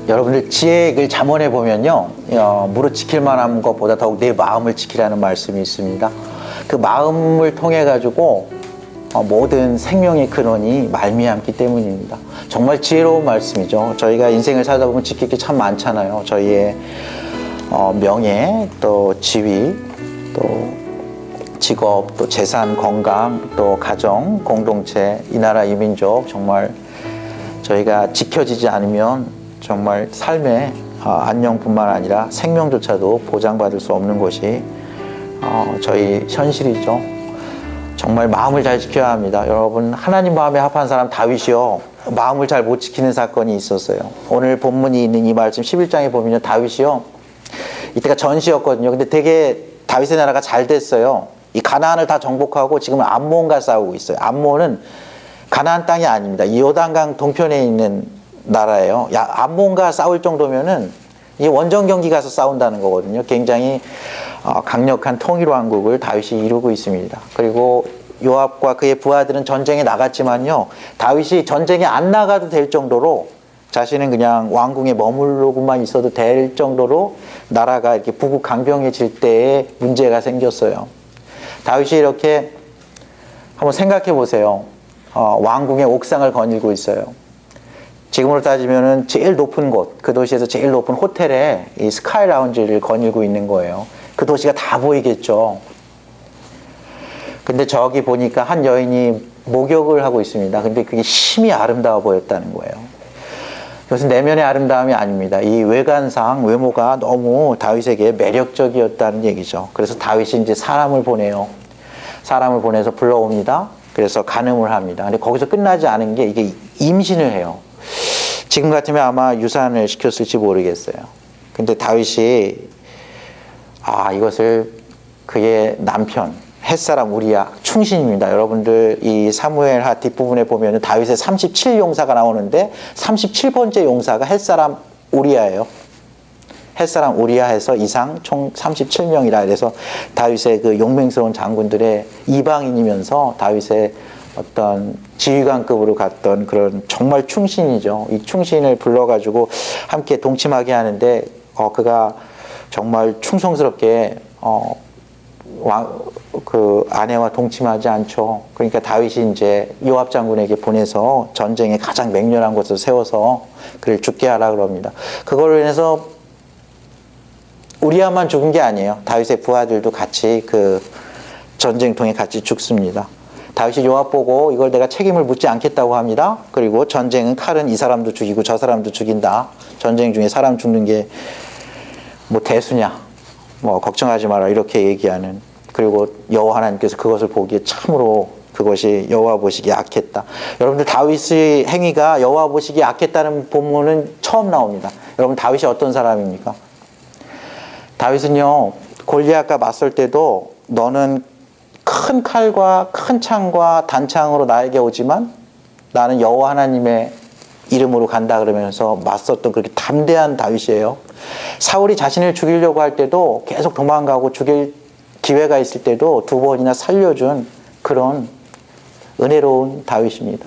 여러분들 지혜를 잠언해 보면요, 무릇 지킬 만한 것보다 더욱 내 마음을 지키라는 말씀이 있습니다. 그 마음을 통해 가지고 모든 생명의 근원이 말미암기 때문입니다. 정말 지혜로운 말씀이죠. 저희가 인생을 살다 보면 지킬 게 참 많잖아요. 저희의 명예, 또 지위, 또 직업, 또 재산, 건강, 또 가정, 공동체, 이 나라, 이 민족, 정말 저희가 지켜지지 않으면 정말 삶의 안녕뿐만 아니라 생명조차도 보장받을 수 없는 것이 저희 현실이죠. 정말 마음을 잘 지켜야 합니다. 여러분, 하나님 마음에 합한 사람 다윗이요, 마음을 잘 못 지키는 사건이 있었어요. 오늘 본문이 있는 이 말씀 11장에 보면 다윗이요, 이때가 전시였거든요. 근데 되게 다윗의 나라가 잘 됐어요. 이 가나안을 다 정복하고 지금은 암몬과 싸우고 있어요. 암몬은 가나안 땅이 아닙니다. 이 요단강 동편에 있는 나라예요. 암몬과 싸울 정도면은 이 원정 경기 가서 싸운다는 거거든요. 굉장히 강력한 통일 왕국을 다윗이 이루고 있습니다. 그리고 요압과 그의 부하들은 전쟁에 나갔지만요, 다윗이 전쟁에 안 나가도 될 정도로 자신은 그냥 왕궁에 머물러고만 있어도 될 정도로 나라가 이렇게 부국강병해질 때에 문제가 생겼어요. 다윗이 이렇게 한번 생각해 보세요. 왕궁의 옥상을 거닐고 있어요. 지금으로 따지면은 제일 높은 곳, 그 도시에서 제일 높은 호텔에 이 스카이 라운지를 거닐고 있는 거예요. 그 도시가 다 보이겠죠. 근데 저기 보니까 한 여인이 목욕을 하고 있습니다. 근데 그게 심히 아름다워 보였다는 거예요. 이것은 내면의 아름다움이 아닙니다. 이 외관상 외모가 너무 다윗에게 매력적이었다는 얘기죠. 그래서 다윗이 이제 사람을 보내요. 사람을 보내서 불러옵니다. 그래서 간음을 합니다. 근데 거기서 끝나지 않은 게 이게 임신을 해요. 지금 같으면 아마 유산을 시켰을지 모르겠어요. 근데 다윗이 이것을 그의 남편 햇사람 우리야, 충신입니다. 여러분들 이 사무엘하 뒷부분에 보면 다윗의 37용사가 나오는데 37번째 용사가 햇사람 우리야예요. 햇사람 우리야해서 이상 총 37명이라 그래서 다윗의 그 용맹스러운 장군들의 이방인이면서 다윗의 어떤 지휘관급으로 갔던 그런 정말 충신이죠. 이 충신을 불러가지고 함께 동침하게 하는데 그가 정말 충성스럽게 그 아내와 동침하지 않죠. 그러니까 다윗이 이제 요압 장군에게 보내서 전쟁에 가장 맹렬한 곳을 세워서 그를 죽게 하라 그럽니다. 그걸로 인해서 우리야만 죽은 게 아니에요. 다윗의 부하들도 같이 그 전쟁통에 같이 죽습니다. 다윗이 요압 보고 이걸 내가 책임을 묻지 않겠다고 합니다. 그리고 전쟁은 칼은 이 사람도 죽이고 저 사람도 죽인다. 전쟁 중에 사람 죽는 게 뭐 대수냐, 뭐 걱정하지 마라, 이렇게 얘기하는. 그리고 여호와 하나님께서 그것을 보기에 참으로 그것이 여호와 보시기에 악했다. 여러분들 다윗의 행위가 여호와 보시기에 악했다는 본문은 처음 나옵니다. 여러분 다윗이 어떤 사람입니까? 다윗은요, 골리앗과 맞설 때도 너는 큰 칼과 큰 창과 단창으로 나에게 오지만 나는 여호와 하나님의 이름으로 간다 그러면서 맞섰던 그렇게 담대한 다윗이에요. 사울이 자신을 죽이려고 할 때도 계속 도망가고 죽일 기회가 있을 때도 2번이나 살려준 그런 은혜로운 다윗입니다.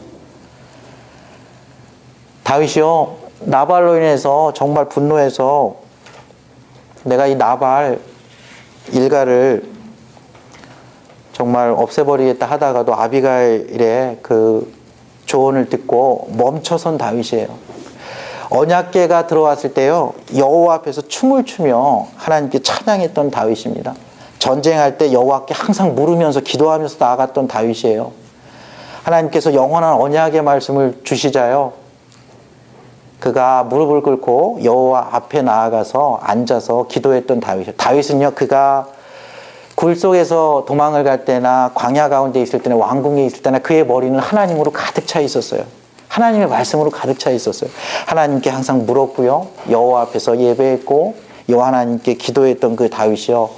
다윗이요, 나발로 인해서 정말 분노해서 내가 이 나발 일가를 정말 없애버리겠다 하다가도 아비가일의 그 조언을 듣고 멈춰선 다윗이에요. 언약궤가 들어왔을 때요, 여호와 앞에서 춤을 추며 하나님께 찬양했던 다윗입니다. 전쟁할 때 여호와께 항상 물으면서 기도하면서 나아갔던 다윗이에요. 하나님께서 영원한 언약의 말씀을 주시자요, 그가 무릎을 꿇고 여호와 앞에 나아가서 앉아서 기도했던 다윗이에요. 다윗은요, 그가 굴 속에서 도망을 갈 때나 광야 가운데 있을 때나 왕궁에 있을 때나 그의 머리는 하나님으로 가득 차 있었어요. 하나님의 말씀으로 가득 차 있었어요. 하나님께 항상 물었고요, 여호와 앞에서 예배했고 여호와 하나님께 기도했던 그 다윗이요,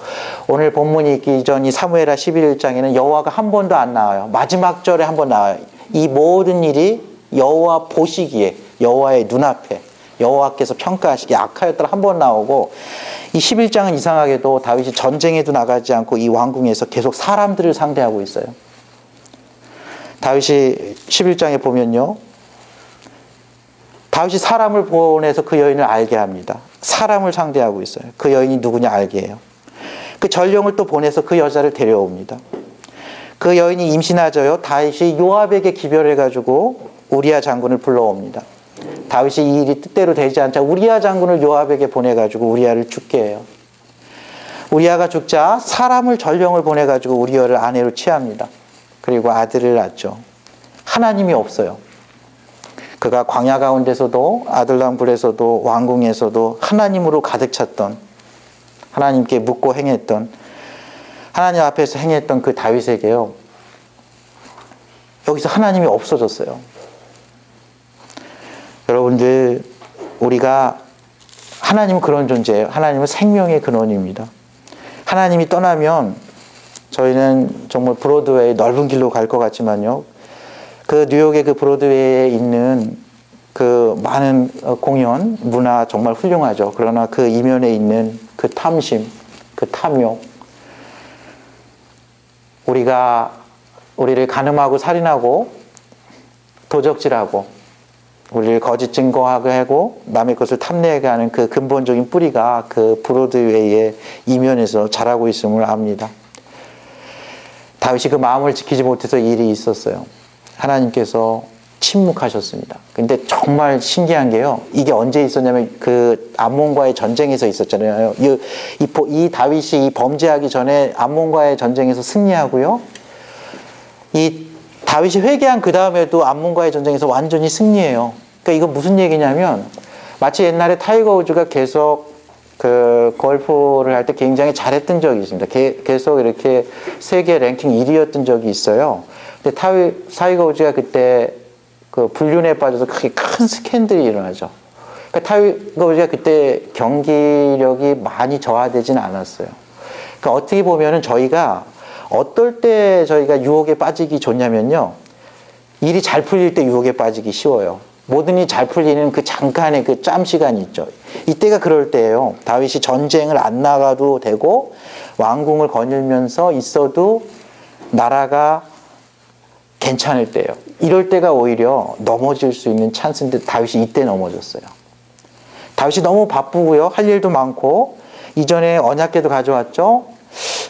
오늘 본문이 있기 전 이 사무엘하 11장에는 여호와가 한 번도 안 나와요. 마지막 절에 한 번 나와요. 이 모든 일이 여호와 보시기에, 여호와의 눈앞에, 여호와께서 평가하시기에 악하였더라 한 번 나오고, 이 11장은 이상하게도 다윗이 전쟁에도 나가지 않고 이 왕궁에서 계속 사람들을 상대하고 있어요. 다윗이 11장에 보면요, 다윗이 사람을 보내서 그 여인을 알게 합니다. 사람을 상대하고 있어요. 그 여인이 누구냐 알게 해요. 그 전령을 또 보내서 그 여자를 데려옵니다. 그 여인이 임신하져요. 다윗이 요압에게 기별해가지고 우리야 장군을 불러옵니다. 다윗이 이 일이 뜻대로 되지 않자 우리야 장군을 요압에게 보내가지고 우리야를 죽게 해요. 우리야가 죽자 사람을 전령을 보내가지고 우리야를 아내로 취합니다. 그리고 아들을 낳죠. 하나님이 없어요. 그가 광야 가운데서도 아들람 굴에서도 왕궁에서도 하나님으로 가득 찼던, 하나님께 묻고 행했던, 하나님 앞에서 행했던 그 다윗에게요, 여기서 하나님이 없어졌어요. 여러분들, 우리가 하나님은 그런 존재예요. 하나님은 생명의 근원입니다. 하나님이 떠나면 저희는 정말 브로드웨이 넓은 길로 갈 것 같지만요, 그 뉴욕의 그 브로드웨이에 있는 그 많은 공연, 문화 정말 훌륭하죠. 그러나 그 이면에 있는 그 탐심, 그 탐욕, 우리를 간음하고 살인하고 도적질하고 우리를 거짓 증거하게 하고 남의 것을 탐내게 하는 그 근본적인 뿌리가 그 브로드웨이의 이면에서 자라고 있음을 압니다. 다윗이 그 마음을 지키지 못해서 일이 있었어요. 하나님께서 침묵하셨습니다. 근데 정말 신기한 게요, 이게 언제 있었냐면 그 암몬과의 전쟁에서 있었잖아요. 이 다윗이 이 범죄하기 전에 암몬과의 전쟁에서 승리하고요, 이 다윗이 회개한 그 다음에도 암몬과의 전쟁에서 완전히 승리해요. 그러니까 이건 무슨 얘기냐면 마치 옛날에 타이거 우즈가 계속 그 골프를 할 때 굉장히 잘했던 적이 있습니다. 계속 이렇게 세계 랭킹 1위였던 적이 있어요. 근데 타이거 우즈가 그때 그 불륜에 빠져서 크게 큰 스캔들이 일어나죠. 그러니까 타이거 우즈가 그때 경기력이 많이 저하되지는 않았어요. 그러니까 어떻게 보면은 저희가 어떨 때 저희가 유혹에 빠지기 좋냐면요, 일이 잘 풀릴 때 유혹에 빠지기 쉬워요. 모든 일이 잘 풀리는 그 잠깐의 그 짬 시간이 있죠. 이때가 그럴 때예요. 다윗이 전쟁을 안 나가도 되고 왕궁을 거닐면서 있어도 나라가 괜찮을 때예요. 이럴 때가 오히려 넘어질 수 있는 찬스인데 다윗이 이때 넘어졌어요. 다윗이 너무 바쁘고요, 할 일도 많고, 이전에 언약궤도 가져왔죠.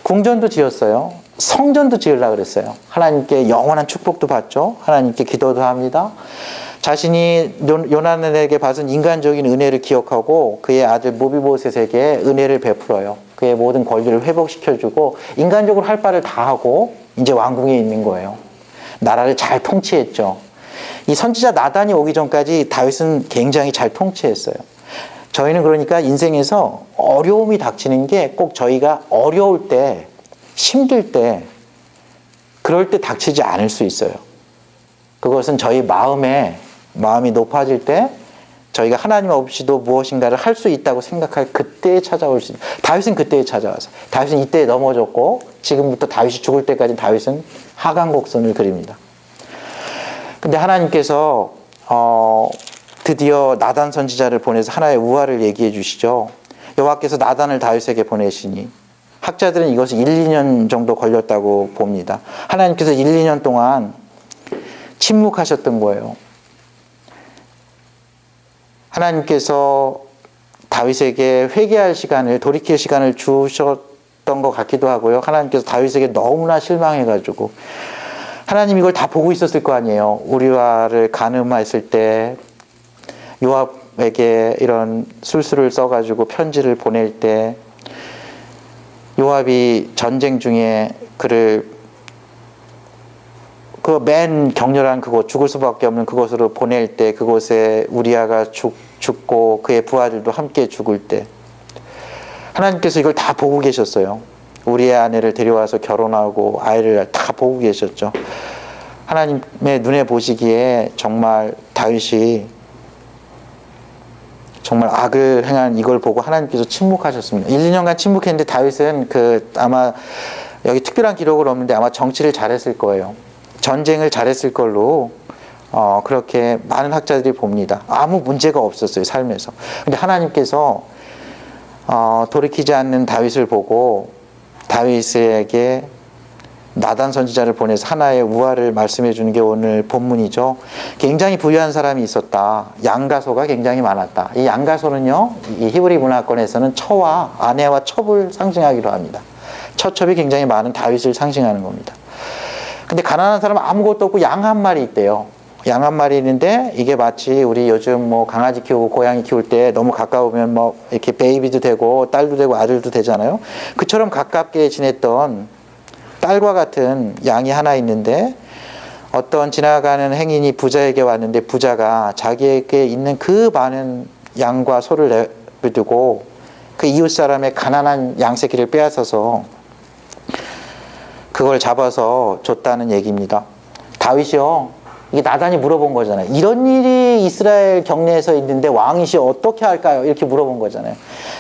궁전도 지었어요. 성전도 지으려고 그랬어요. 하나님께 영원한 축복도 받죠. 하나님께 기도도 합니다. 자신이 요나단에게 받은 인간적인 은혜를 기억하고 그의 아들 모비보셋에게 은혜를 베풀어요. 그의 모든 권리를 회복시켜주고 인간적으로 할 바를 다 하고 이제 왕궁에 있는 거예요. 나라를 잘 통치했죠. 이 선지자 나단이 오기 전까지 다윗은 굉장히 잘 통치했어요. 저희는 그러니까 인생에서 어려움이 닥치는 게 꼭 저희가 어려울 때, 힘들 때, 그럴 때 닥치지 않을 수 있어요. 그것은 저희 마음이 높아질 때 저희가 하나님 없이도 무엇인가를 할 수 있다고 생각할 그때에 찾아올 수 있어요. 다윗은 그때에 찾아와서, 다윗은 이때에 넘어졌고 지금부터 다윗이 죽을 때까지 다윗은 하강곡선을 그립니다. 근데 하나님께서 드디어 나단 선지자를 보내서 하나의 우화를 얘기해 주시죠. 여호와께서 나단을 다윗에게 보내시니, 학자들은 이것이 1, 2년 정도 걸렸다고 봅니다. 하나님께서 1, 2년 동안 침묵하셨던 거예요. 하나님께서 다윗에게 회개할 시간을, 돌이킬 시간을 주셨던 것 같기도 하고요. 하나님께서 다윗에게 너무나 실망해가지고, 하나님 이걸 다 보고 있었을 거 아니에요. 우리와를 간음했을 때, 요압에게 이런 술수를 써가지고 편지를 보낼 때, 요압이 전쟁 중에 그를 그 맨 격렬한 그곳, 죽을 수밖에 없는 그곳으로 보낼 때, 그곳에 우리아가 죽고 그의 부하들도 함께 죽을 때, 하나님께서 이걸 다 보고 계셨어요. 우리의 아내를 데려와서 결혼하고 아이를 다 보고 계셨죠. 하나님의 눈에 보시기에 정말 다윗이 정말 악을 행한 이걸 보고 하나님께서 침묵하셨습니다. 1, 2년간 침묵했는데 다윗은 아마 여기 특별한 기록은 없는데 아마 정치를 잘했을 거예요. 전쟁을 잘했을 걸로 그렇게 많은 학자들이 봅니다. 아무 문제가 없었어요, 삶에서. 근데 하나님께서 돌이키지 않는 다윗을 보고 다윗에게 나단 선지자를 보내서 하나의 우화를 말씀해 주는 게 오늘 본문이죠. 굉장히 부유한 사람이 있었다. 양가소가 굉장히 많았다. 이 양가소는요, 이 히브리 문화권에서는 처와 아내와 첩을 상징하기도 합니다. 처첩이 굉장히 많은 다윗을 상징하는 겁니다. 근데 가난한 사람은 아무것도 없고 양 한 마리 있대요. 양 한 마리 있는데 이게 마치 우리 요즘 뭐 강아지 키우고 고양이 키울 때 너무 가까우면 뭐 이렇게 베이비도 되고 딸도 되고 아들도 되잖아요. 그처럼 가깝게 지냈던 딸과 같은 양이 하나 있는데 어떤 지나가는 행인이 부자에게 왔는데 부자가 자기에게 있는 그 많은 양과 소를 내두고 그 이웃 사람의 가난한 양 새끼를 빼앗아서 그걸 잡아서 줬다는 얘기입니다. 다윗이요, 이게 나단이 물어본 거잖아요. 이런 일이 이스라엘 경내에서 있는데 왕이시 어떻게 할까요? 이렇게 물어본 거잖아요.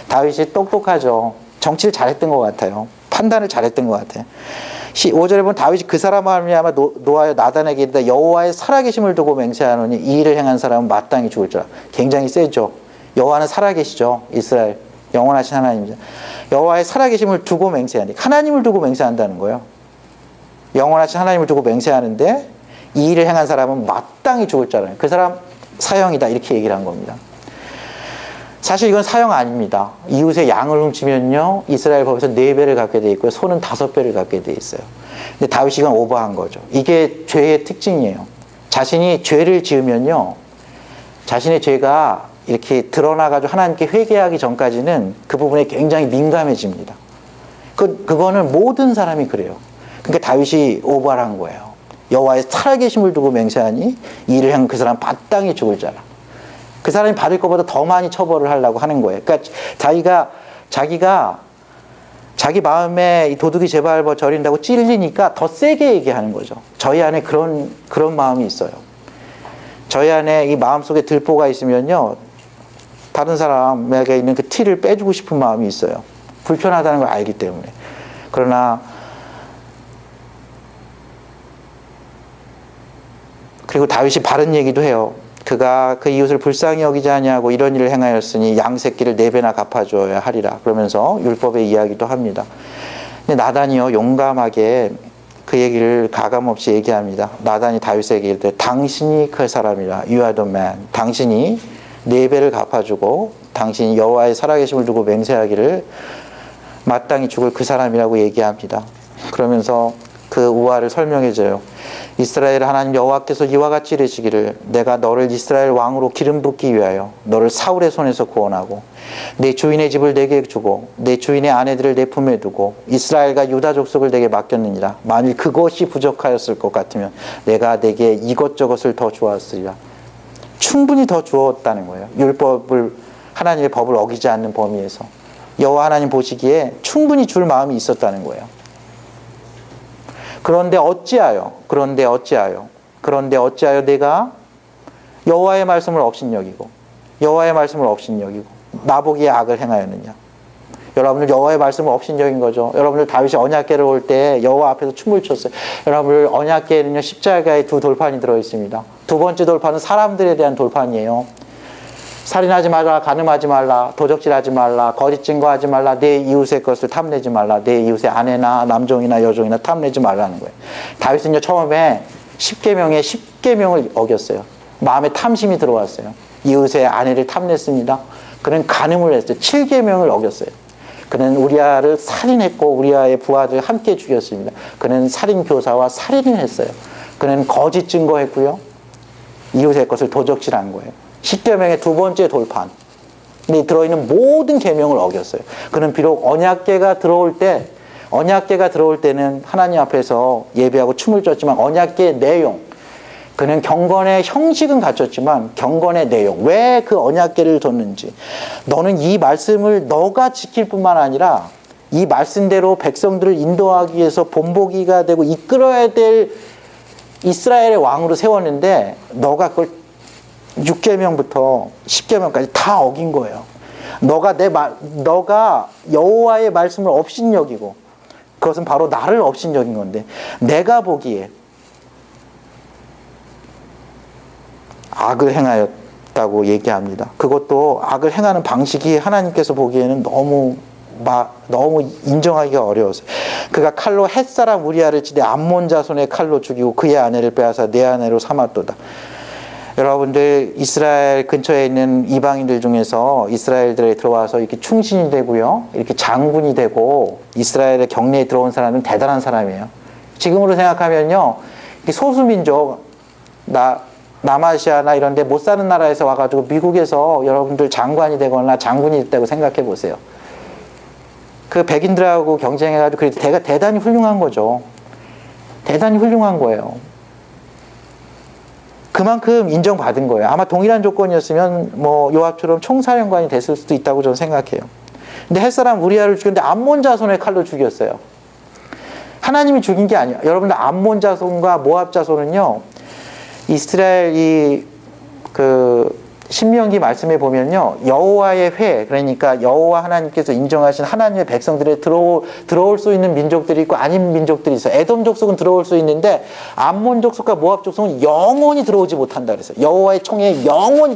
다윗이 똑똑하죠. 정치를 잘했던 것 같아요. 판단을 잘했던 것 같아요. 5절에 보면 다윗이 그 사람 말미암아 노하여 나단에게 이르되 여호와의 살아계심을 두고 맹세하노니 이 일을 행한 사람은 마땅히 죽을 줄 알아. 굉장히 세죠. 여호와는 살아계시죠. 이스라엘 영원하신 하나님이죠. 여호와의 살아계심을 두고 맹세하니 하나님을 두고 맹세한다는 거예요. 영원하신 하나님을 두고 맹세하는데 이 일을 행한 사람은 마땅히 죽을 줄 알아요. 그 사람 사형이다 이렇게 얘기를 한 겁니다. 사실 이건 사형 아닙니다. 이웃의 양을 훔치면요, 이스라엘 법에서 4배를 갖게 돼 있고요, 소는 5배를 갖게 돼 있어요. 근데 다윗이 이건 오버한 거죠. 이게 죄의 특징이에요. 자신이 죄를 지으면요, 자신의 죄가 이렇게 드러나가지고 하나님께 회개하기 전까지는 그 부분에 굉장히 민감해집니다. 그거는 모든 사람이 그래요. 그러니까 다윗이 오버를 한 거예요. 여호와의 살아계심을 두고 맹세하니 이 일을 한 그 사람 마땅히 죽을 자라. 그 사람이 받을 것보다 더 많이 처벌을 하려고 하는 거예요. 그러니까 자기가 자기 마음에 이 도둑이 제 밟아 저린다고 찔리니까 더 세게 얘기하는 거죠. 저희 안에 그런 마음이 있어요. 저희 안에 이 마음속에 들보가 있으면요, 다른 사람에게 있는 그 티를 빼주고 싶은 마음이 있어요. 불편하다는 걸 알기 때문에. 그러나 그리고 다윗이 바른 얘기도 해요. 그가 그 이웃을 불쌍히 여기지 아니하고 이런 일을 행하였으니 양 새끼를 4배나 갚아줘야 하리라. 그러면서 율법의 이야기도 합니다. 근데 나단이요, 용감하게 그 얘기를 가감없이 얘기합니다. 나단이 다윗에게 이르되 당신이 그 사람이라. You are the man. 당신이 4배를 갚아주고 당신이 여호와의 살아계심을 두고 맹세하기를 마땅히 죽을 그 사람이라고 얘기합니다. 그러면서 그 우화를 설명해줘요. 이스라엘 하나님 여호와께서 이와 같이 이르시기를 내가 너를 이스라엘 왕으로 기름 붓기 위하여 너를 사울의 손에서 구원하고 내 주인의 집을 내게 주고 내 주인의 아내들을 내 품에 두고 이스라엘과 유다 족속을 내게 맡겼느니라. 만일 그것이 부족하였을 것 같으면 내가 내게 이것저것을 더 주었으리라. 충분히 더 주었다는 거예요. 하나님의 법을 어기지 않는 범위에서 여호와 하나님 보시기에 충분히 줄 마음이 있었다는 거예요. 그런데 어찌하여 내가 여호와의 말씀을 업신여기고 나보기에 악을 행하였느냐. 여러분들 여호와의 말씀을 업신여긴 거죠. 여러분들 다윗이 언약궤를 올 때 여호와 앞에서 춤을 췄어요. 여러분들 언약궤에는요, 십자가에 2 돌판이 들어있습니다. 2번째 돌판은 사람들에 대한 돌판이에요. 살인하지 말라, 간음하지 말라, 도적질하지 말라, 거짓 증거하지 말라, 내 이웃의 것을 탐내지 말라, 내 이웃의 아내나 남종이나 여종이나 탐내지 말라는 거예요. 다윗은요, 처음에 10계명에 10계명을 어겼어요. 마음에 탐심이 들어왔어요. 이웃의 아내를 탐냈습니다. 그는 간음을 했어요. 7계명을 어겼어요. 그는 우리아를 살인했고 우리아의 부하들 함께 죽였습니다. 그는 살인 교사와 살인을 했어요. 그는 거짓 증거했고요, 이웃의 것을 도적질한 거예요. 10계명의 2번째 돌판. 근데 들어있는 모든 계명을 어겼어요. 그는 비록 언약궤가 들어올 때는 하나님 앞에서 예배하고 춤을 췄지만 언약궤의 내용, 그는 경건의 형식은 갖췄지만 경건의 내용, 왜 그 언약궤를 뒀는지, 너는 이 말씀을 너가 지킬 뿐만 아니라 이 말씀대로 백성들을 인도하기 위해서 본보기가 되고 이끌어야 될 이스라엘의 왕으로 세웠는데 너가 그걸 6계명부터 10계명까지 다 어긴 거예요. 너가 여호와의 말씀을 업신여기고, 그것은 바로 나를 업신여긴 건데, 내가 보기에 악을 행하였다고 얘기합니다. 그것도 악을 행하는 방식이 하나님께서 보기에는 너무 너무 인정하기가 어려워서 그가 칼로 햇사람 우리아를 치되 암몬 자손의 칼로 죽이고 그의 아내를 빼앗아 내 아내로 삼았도다. 여러분들 이스라엘 근처에 있는 이방인들 중에서 이스라엘들에 들어와서 이렇게 충신이 되고요, 이렇게 장군이 되고 이스라엘의 경내에 들어온 사람은 대단한 사람이에요. 지금으로 생각하면요, 소수민족 남아시아나 이런 데 못 사는 나라에서 와가지고 미국에서 여러분들 장관이 되거나 장군이 됐다고 생각해 보세요. 그 백인들하고 경쟁해가지고 그래도 대단히 훌륭한 거죠. 대단히 훌륭한 거예요. 그만큼 인정받은 거예요. 아마 동일한 조건이었으면 뭐 요압처럼 총사령관이 됐을 수도 있다고 저는 생각해요. 근데 햇사람 우리아를 죽였는데 암몬 자손의 칼로 죽였어요. 하나님이 죽인 게 아니에요. 여러분들 암몬 자손과 모압 자손은요, 이스라엘이 신명기 말씀에 보면요, 여호와의 회, 그러니까 여호와 하나님께서 인정하신 하나님의 백성들에 들어올 수 있는 민족들이 있고 아닌 민족들이 있어요. 에돔 족속은 들어올 수 있는데 암몬 족속과 모압 족속은 영원히 들어오지 못한다 그랬어요. 여호와의 총에 영원히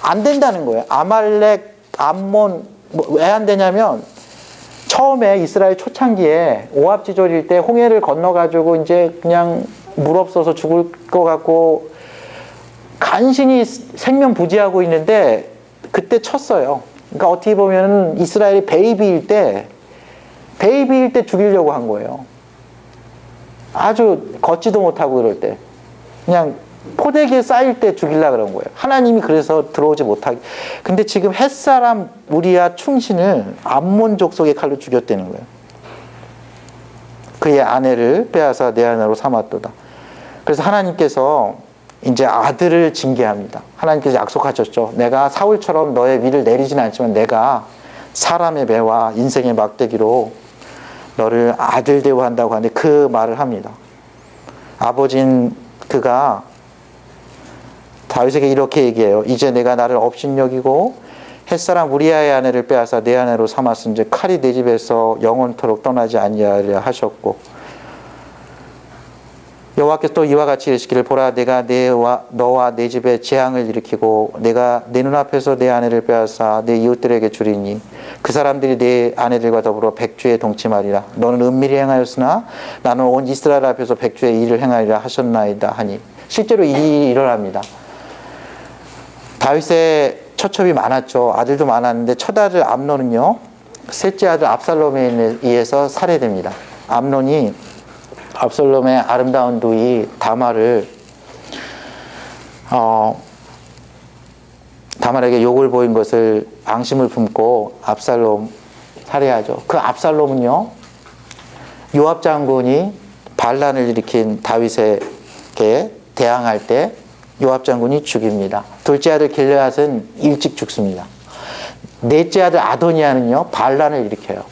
안 된다는 거예요. 아말렉, 암몬, 왜 안 되냐면 처음에 이스라엘 초창기에 오합지졸일 때 홍해를 건너가지고 이제 그냥 물 없어서 죽을 것 같고 간신히 생명 부지하고 있는데 그때 쳤어요. 그러니까 어떻게 보면 이스라엘이 베이비일 때 죽이려고 한 거예요. 아주 걷지도 못하고 그럴 때 그냥 포대기에 쌓일 때 죽이려고 그런 거예요. 하나님이 그래서 들어오지 못하게. 근데 지금 햇사람 우리아 충신을 암몬 족속의 칼로 죽였다는 거예요. 그의 아내를 빼앗아 내 아내로 삼았도다. 그래서 하나님께서 이제 아들을 징계합니다. 하나님께서 약속하셨죠. 내가 사울처럼 너의 위를 내리지는 않지만 내가 사람의 배와 인생의 막대기로 너를 아들 대우한다고 하는데 그 말을 합니다. 아버지인 그가 다윗에게 이렇게 얘기해요. 이제 내가 나를 업신여기고 햇사람 우리아의 아내를 빼앗아 내 아내로 삼았은즉 칼이 내 집에서 영원토록 떠나지 아니하리라 하셨고, 여호와께서 또 이와 같이 이르시기를 보라 내가 너와 내 집에 재앙을 일으키고 내가 내 눈앞에서 내 아내를 빼앗아 내 이웃들에게 주리니 그 사람들이 내 아내들과 더불어 백주에 동침하리라. 너는 은밀히 행하였으나 나는 온 이스라엘 앞에서 백주의 일을 행하리라 하셨나이다 하니, 실제로 일이 일어납니다. 다윗의 처첩이 많았죠. 아들도 많았는데 첫 아들 암논은요, 셋째 아들 압살롬에 의해서 살해됩니다. 암논이 압살롬의 아름다운 누이 다말에게 욕을 보인 것을 앙심을 품고 압살롬 살해하죠. 그 압살롬은요, 요압 장군이 반란을 일으킨 다윗에게 대항할 때 요압 장군이 죽입니다. 둘째 아들 길르앗은 일찍 죽습니다. 넷째 아들 아도니아는요, 반란을 일으켜요.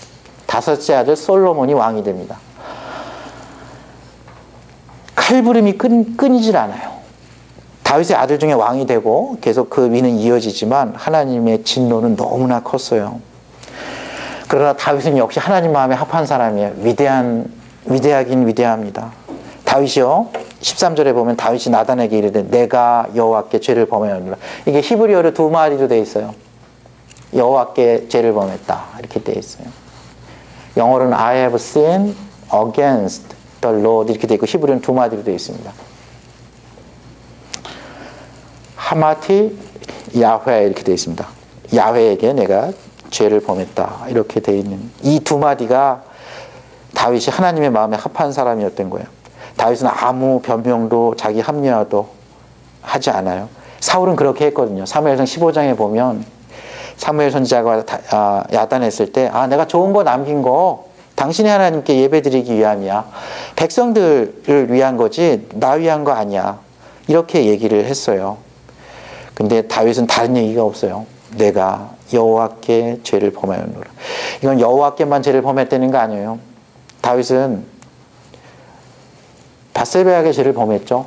다섯째 아들 솔로몬이 왕이 됩니다. 칼부림이 끊이질 않아요. 다윗의 아들 중에 왕이 되고 계속 그 위는 이어지지만 하나님의 진노는 너무나 컸어요. 그러나 다윗은 역시 하나님 마음에 합한 사람이에요. 위대하긴 위대합니다. 다윗이요, 13절에 보면 다윗이 나단에게 이르되 내가 여호와께 죄를 범하였노라. 이게 히브리어로 두 마디로 되어 있어요. 여호와께 죄를 범했다 이렇게 되어 있어요. 영어로는 I have sinned against the Lord 이렇게 되어 있고 히브리어는 두 마디로 되어 있습니다. 하마티 야훼 이렇게 되어 있습니다. 야훼에게 내가 죄를 범했다 이렇게 되어 있는 이 두 마디가 다윗이 하나님의 마음에 합한 사람이었던 거예요. 다윗은 아무 변명도 자기 합리화도 하지 않아요. 사울은 그렇게 했거든요. 사무엘상 15장에 보면 사무엘 선지자가 야단했을 때 내가 좋은 거 남긴 거 당신의 하나님께 예배드리기 위함이야. 백성들을 위한 거지 나 위한 거 아니야. 이렇게 얘기를 했어요. 근데 다윗은 다른 얘기가 없어요. 내가 여호와께 죄를 범하였노라. 이건 여호와께만 죄를 범했다는 거 아니에요. 다윗은 밧세바에게 죄를 범했죠.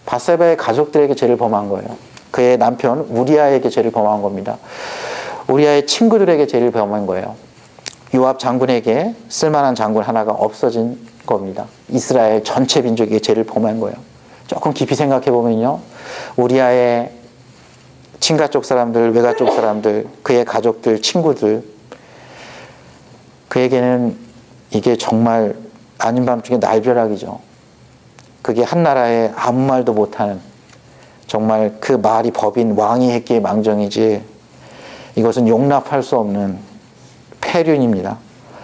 밧세바의 가족들에게 죄를 범한 거예요. 그의 남편 우리아에게 죄를 범한 겁니다. 우리아의 친구들에게 죄를 범한 거예요. 요압 장군에게 쓸만한 장군 하나가 없어진 겁니다. 이스라엘 전체 민족에게 죄를 범한 거예요. 조금 깊이 생각해 보면요, 우리아의 친가 쪽 사람들, 외가 쪽 사람들, 그의 가족들, 친구들, 그에게는 이게 정말 아닌 밤중에 날벼락이죠. 그게 한 나라에 아무 말도 못하는, 정말 그 말이 법인 왕이 했기에 망정이지 이것은 용납할 수 없는 폐륜입니다.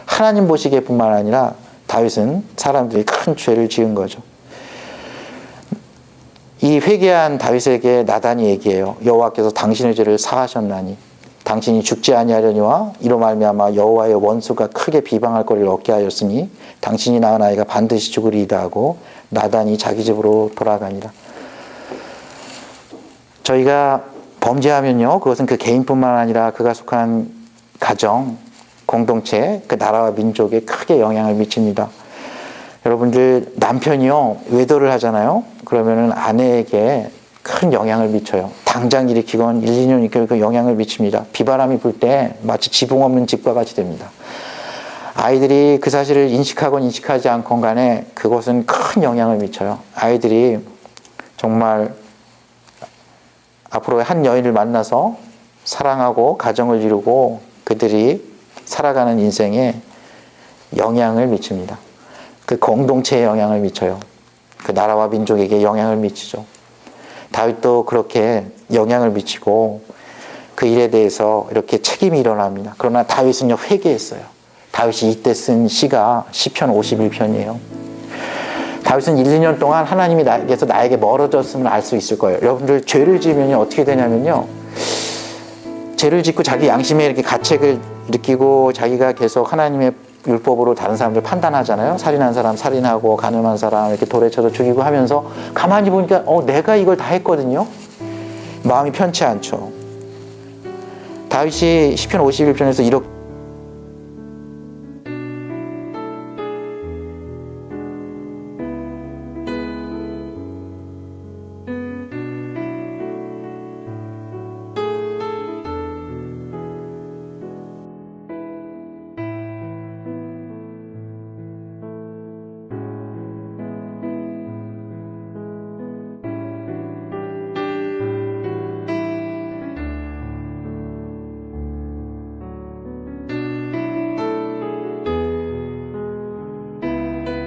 하나님 보시기에 뿐만 아니라 다윗은 사람들이 큰 죄를 지은 거죠. 이 회개한 다윗에게 나단이 얘기해요. 여호와께서 당신의 죄를 사하셨나니 당신이 죽지 아니하려니와 이로 말미암아 여호와의 원수가 크게 비방할 거리를 얻게 하였으니 당신이 낳은 아이가 반드시 죽으리이다 하고 나단이 자기 집으로 돌아가니라. 저희가 범죄하면요, 그것은 그 개인뿐만 아니라 그가 속한 가정, 공동체, 그 나라와 민족에 크게 영향을 미칩니다. 여러분들, 남편이요 외도를 하잖아요. 그러면은 아내에게 큰 영향을 미쳐요. 당장 일으키건 1, 2년 있게 그 영향을 미칩니다. 비바람이 불 때 마치 지붕 없는 집과 같이 됩니다. 아이들이 그 사실을 인식하건 인식하지 않건 간에 그것은 큰 영향을 미쳐요. 아이들이 정말 앞으로 한 여인을 만나서 사랑하고 가정을 이루고 그들이 살아가는 인생에 영향을 미칩니다. 그 공동체에 영향을 미쳐요. 그 나라와 민족에게 영향을 미치죠. 다윗도 그렇게 영향을 미치고 그 일에 대해서 이렇게 책임이 일어납니다. 그러나 다윗은요 회개했어요. 다윗이 이때 쓴 시가 시편 51편이에요. 다윗은 1, 2년 동안 하나님이 나에게 멀어졌음을 알 수 있을 거예요. 여러분들, 죄를 지으면 어떻게 되냐면요, 죄를 짓고 자기 양심에 이렇게 가책을 느끼고 자기가 계속 하나님의 율법으로 다른 사람들 판단하잖아요. 살인한 사람 살인하고 간음한 사람 이렇게 돌에 쳐서 죽이고 하면서 가만히 보니까 내가 이걸 다 했거든요. 마음이 편치 않죠. 다윗이 시편 51편에서 이렇게